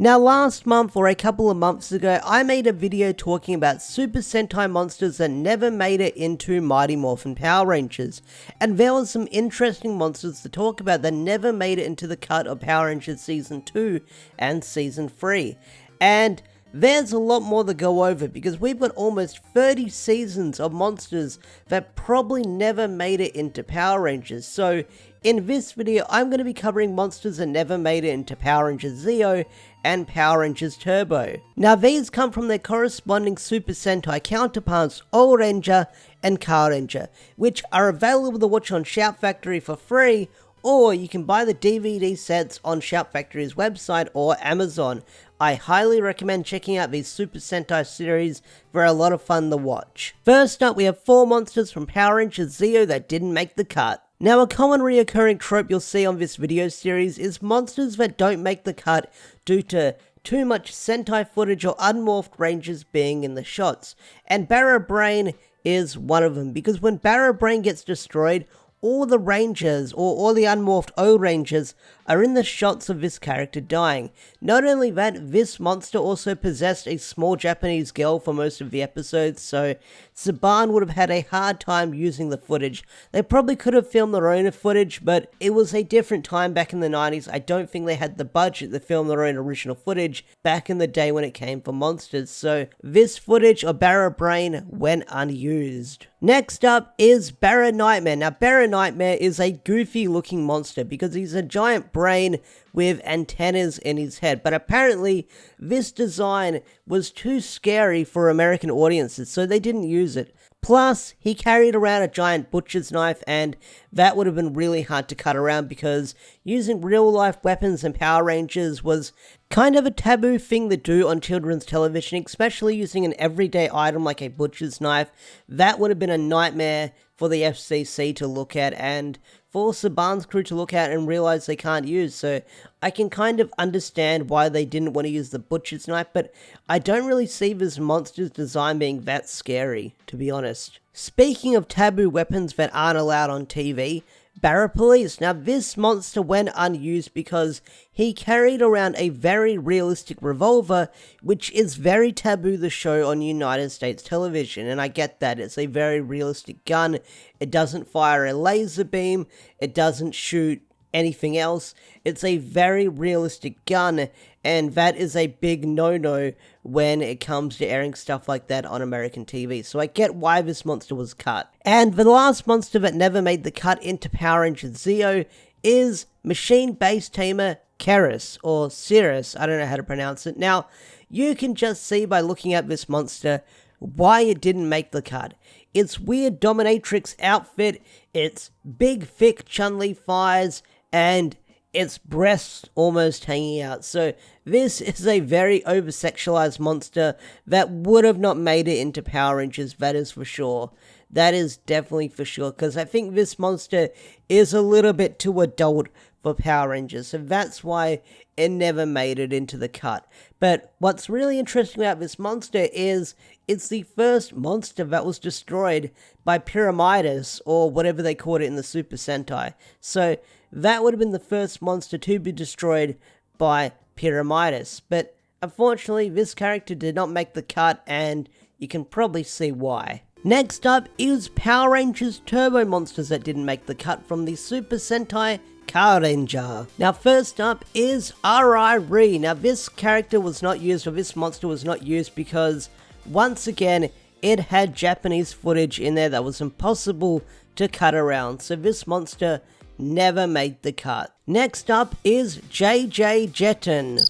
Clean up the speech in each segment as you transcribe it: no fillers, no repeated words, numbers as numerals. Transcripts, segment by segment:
Now last month or a couple of months ago, I made a video talking about Super Sentai monsters that never made it into Mighty Morphin Power Rangers, and there was some interesting monsters to talk about that never made it into the cut of Power Rangers Season 2 and Season 3, and there's a lot more to go over because we've got almost 30 seasons of monsters that probably never made it into Power Rangers. So in this video, I'm going to be covering monsters that never made it into Power Rangers Zeo and Power Rangers Turbo. Now these come from their corresponding Super Sentai counterparts Ohranger and Carranger, which are available to watch on Shout Factory for free, or you can buy the DVD sets on Shout Factory's website or Amazon. I highly recommend checking out these Super Sentai series, they're a lot of fun to watch. First up, we have 4 monsters from Power Rangers Zeo that didn't make the cut. Now a common reoccurring trope you'll see on this video series is monsters that don't make the cut due to too much Sentai footage or unmorphed Rangers being in the shots. And Barra Brain is one of them, because when Barra Brain gets destroyed, all the Rangers, or all the unmorphed O-Rangers, are in the shots of this character dying. Not only that, this monster also possessed a small Japanese girl for most of the episodes, so Saban would have had a hard time using the footage. They probably could have filmed their own footage, but it was a different time back in the 90s. I don't think they had the budget to film their own original footage back in the day when it came for monsters, so this footage of Barra Brain went unused. Next up is Barra Nightmare. Now Barra Nightmare is a goofy looking monster because he's a giant brain with antennas in his head, but apparently this design was too scary for American audiences, so they didn't use it. Plus, he carried around a giant butcher's knife, and that would have been really hard to cut around because using real-life weapons in Power Rangers was kind of a taboo thing to do on children's television, especially using an everyday item like a butcher's knife. That would have been a nightmare for the FCC to look at, and for Saban's crew to look at and realize they can't use, so I can kind of understand why they didn't want to use the butcher's knife, but I don't really see this monster's design being that scary, to be honest. Speaking of taboo weapons that aren't allowed on TV, Barra Police. Now this monster went unused because he carried around a very realistic revolver, which is very taboo to show on United States television, and I get that, it's a very realistic gun, it doesn't fire a laser beam, it doesn't shoot anything else, it's a very realistic gun, and that is a big no-no when it comes to airing stuff like that on American TV, so I get why this monster was cut. And the last monster that never made the cut into Power Rangers Zeo is machine-based tamer Keris, or Cirrus, I don't know how to pronounce it. Now, you can just see by looking at this monster why it didn't make the cut. Its weird dominatrix outfit, its big thick Chun-Li thighs, and its breasts almost hanging out. So this is a very over-sexualized monster that would have not made it into Power Rangers, that is for sure. That is definitely for sure, because I think this monster is a little bit too adult for Power Rangers, so that's why it never made it into the cut. But what's really interesting about this monster is it's the first monster that was destroyed by Pyramidas, or whatever they called it in the Super Sentai. So that would have been the first monster to be destroyed by Pyramidas, but unfortunately this character did not make the cut, and you can probably see why. Next up is Power Rangers Turbo monsters that didn't make the cut from the Super Sentai Carranger. Now first up is R.I.R.E. Now this character was not used, or this monster was not used because, once again, it had Japanese footage in there that was impossible to cut around, so this monster never made the cut. Next up is J.J. Jetton.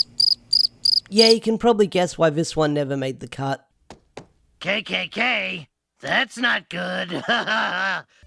Yeah, you can probably guess why this one never made the cut. KKK? That's not good.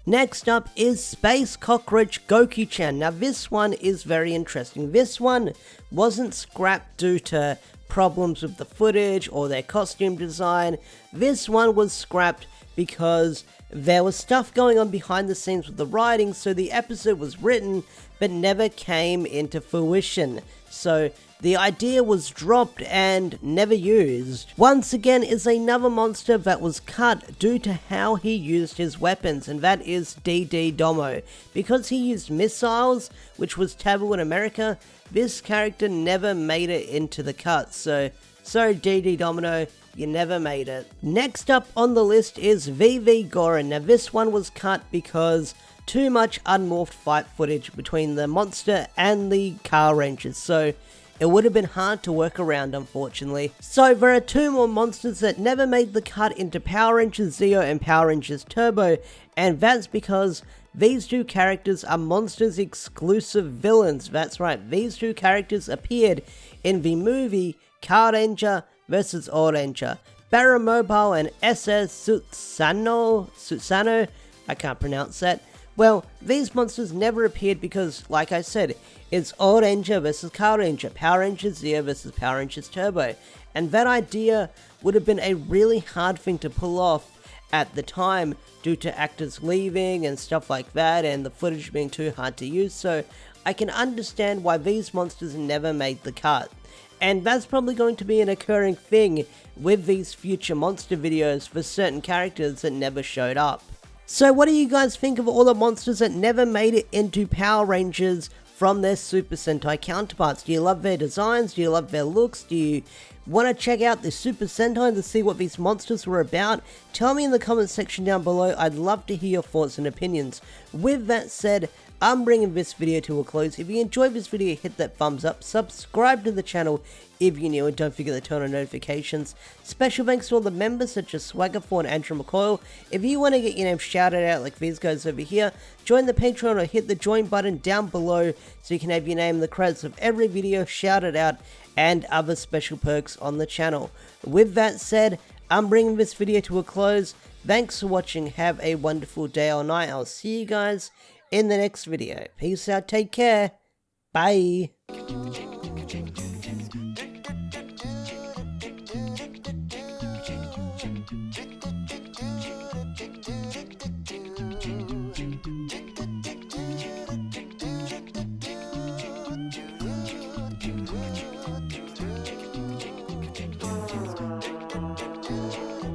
Next up is Space Cockroach Goki-chan. Now this one is very interesting. This one wasn't scrapped due to problems with the footage or their costume design. This one was scrapped because there was stuff going on behind the scenes with the writing, so the episode was written but never came into fruition. So the idea was dropped and never used. Once again is another monster that was cut due to how he used his weapons, and that is DD Domo. Because he used missiles, which was taboo in America, this character never made it into the cut, so sorry DD Domino, you never made it. Next up on the list is VV Gorin. Now this one was cut because too much unmorphed fight footage between the monster and the Carrangers, so it would have been hard to work around, unfortunately. So there are two more monsters that never made the cut into Power Rangers Zeo and Power Rangers Turbo, and that's because these two characters are Monsters exclusive villains. That's right, these two characters appeared in the movie Carranger vs. Ohranger. Barra Mobile and SS Susano, I can't pronounce that. Well, these monsters never appeared because, like I said, it's Ohranger vs. Carranger, Power Rangers Zeo vs. Power Rangers Turbo, and that idea would have been a really hard thing to pull off at the time due to actors leaving and stuff like that and the footage being too hard to use, so I can understand why these monsters never made the cut. And that's probably going to be an occurring thing with these future monster videos for certain characters that never showed up. So what do you guys think of all the monsters that never made it into Power Rangers from their Super Sentai counterparts? Do you love their designs? Do you love their looks? Do you want to check out the Super Sentai to see what these monsters were about? Tell me in the comment section down below. I'd love to hear your thoughts and opinions. With that said, I'm bringing this video to a close. If you enjoyed this video, hit that thumbs up, subscribe to the channel if you're new, and don't forget to turn on notifications. Special thanks to all the members such as Swagger4 and Andrew McCoyle. If you want to get your name shouted out like these guys over here, join the Patreon or hit the join button down below so you can have your name in the credits of every video shouted out and other special perks on the channel. With that said, I'm bringing this video to a close. Thanks for watching. Have a wonderful day or night. I'll see you guys in the next video. Peace out. Take care. Bye.